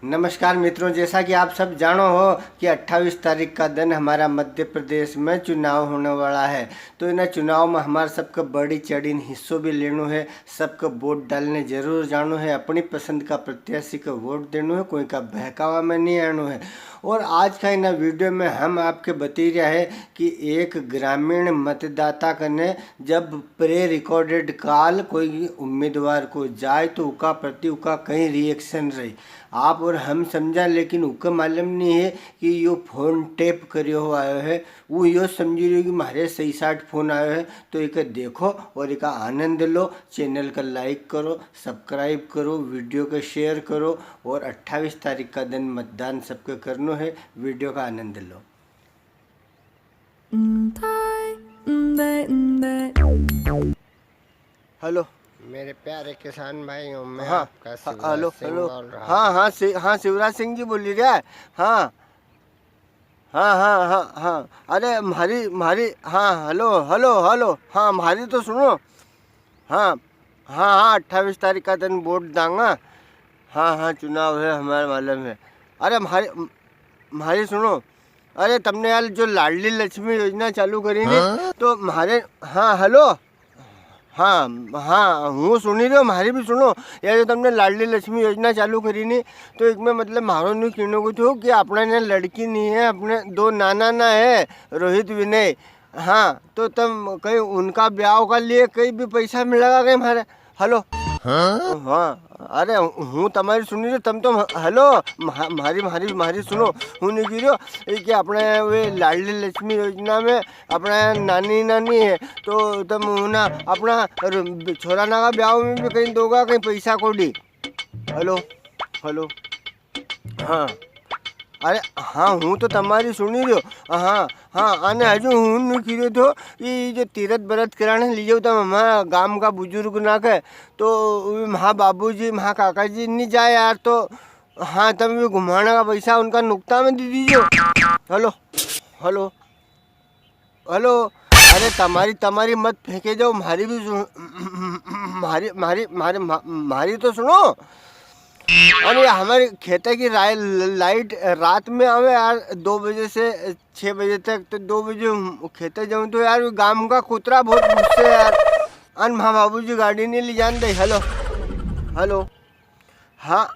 नमस्कार मित्रों, जैसा कि आप सब जानो हो कि 28 तारीख का दिन हमारा मध्य प्रदेश में चुनाव होने वाला है। तो इन चुनाव में हमारे सबको बड़ी चढ़ी हिस्सों भी लेनो है, सबको वोट डालने जरूर जानो है, अपनी पसंद का प्रत्याशी को वोट देनो है, कोई का बहकावा में नहीं आनो है। और आज का इन वीडियो में हम आपके बता रहा है कि एक ग्रामीण मतदाता कने जब प्रे रिकॉर्डेड कॉल कोई उम्मीदवार को जाए तो उका प्रति उका कई रिएक्शन रही आप और हम समझा, लेकिन उका मालूम नहीं है कि यो फोन टैप करियो हो आयो है। वो यो समझी रही कि मारे सही साठ फोन आयो है। तो एक देखो और एक आनंद लो। चैनल का लाइक करो, सब्सक्राइब करो, वीडियो को शेयर करो और 28 तारीख का दिन मतदान सबको करना है। वीडियो का आनंद लो। हेलो मेरे प्यारे किसान भाइयों, मैं हाँ, आपका शिवराज हेलो सिंह हेलो बोल रहा हूँ। हाँ शिवराज सिंह जी बोल रही है। हाँ हाँ अरे हमारी हाँ हेलो हेलो हेलो हाँ हमारी तो सुनो। हाँ 28 तारीख का दिन वोट दांगा। हाँ चुनाव है हमारे मालूम है। अरे हमारी सुनो। अरे तुमने यार जो लाडली लक्ष्मी योजना चालू करी थी तो हमारे हाँ हेलो हाँ हूँ सुनी रही हो, हमारी भी सुनो यार। जो तुमने लाडली लक्ष्मी योजना चालू करी नहीं तो एक में मतलब मारो नहीं कहने को थो कि अपना ने लड़की नहीं है, अपने दो नाना ना है रोहित विनय। हाँ तो तुम कहीं उनका ब्याह का लिए कहीं भी पैसा मिलेगा कहीं हमारे। हेलो हाँ अरे हूँ तुम्हारी सुनी रही तुम तो हेलो हमारी सुनो। हूँ नहीं गिरो कि अपने वे लाडली लक्ष्मी योजना में अपना नानी है तो तुम ना अपना छोरा ना का ब्याह में भी कहीं दोगा कहीं पैसा कोडी। हेलो हेलो हाँ अरे हाँ हूँ तो तुम्हारी सुनी रही हो। हाँ आने हजू हूँ नहीं कीरो तो ये जो तीरथ व्रत कराने ले जाओ तुम हमारा गांव का बुजुर्ग ना के तो महा बाबूजी महा काका जी नहीं जाए यार। तो हाँ तुम भी घुमाने का पैसा उनका नुक्ता में दे दीजिए। हेलो हेलो हेलो अरे तुम्हारी मत फेंके जाओ, हमारी भी हमारी तो सुनो। अरे हमारे खेते की लाइट रात में आवे यार 2 बजे से 6 बजे तक। तो 2 बजे खेते जाऊँ तो यार गांव का कुतरा बहुत गुस्से यार। अन माँ बाबूजी गाड़ी नहीं ले जान दे। हेलो हाँ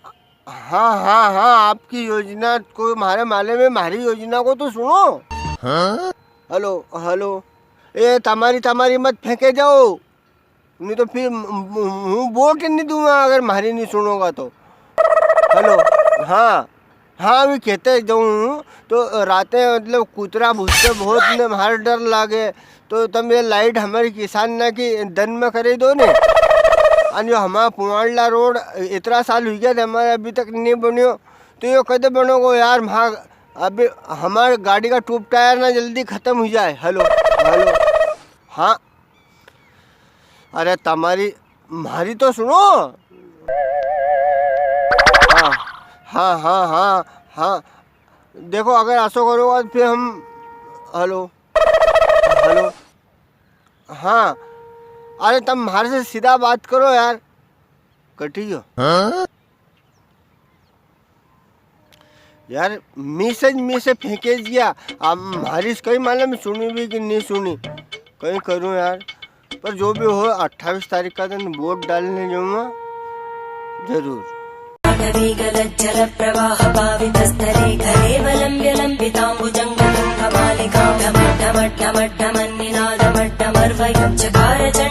आपकी योजना को हमारे माले में हमारी योजना को तो सुनो। हेलो ए तुम्हारी मत फेंके जाओ, नहीं तो फिर वोट नहीं दूंगा अगर हमारी नहीं सुनोगा तो। हेलो हाँ अभी कहते जाऊँ तो रातें मतलब कुतरा भूसते बहुत ने हमारे डर लागे। तो तुम ये लाइट हमारी किसान ना की दन में करे दो ने। जो हमारा पुआड़ला रोड इतना साल हो गया हमारे अभी तक नहीं बनियो तो ये कदे बनोगो यार। अभी हमारे गाड़ी का ट्यूब टायर ना जल्दी ख़त्म हो जाए। हेलो हाँ अरे हमारी तो सुनो। हाँ देखो अगर ऐसा करोगे फिर हम हेलो हाँ अरे तुम हमारे से सीधा बात करो यार। कटियो यार मैसेज फेंके दिया। अब हमारी कहीं मालूम सुनी भी कि नहीं सुनी कहीं करूँ यार। पर जो भी हो 28 तारीख का दिन वोट डालने जाऊँगा जरूर। जल प्रवाह पावितस्थले कलेवलम्ब्य लम्बिताम्बुजङ्गतुङ्गमालिकां ढमढमढमढमन्निनादमड्डमर्वयं चकार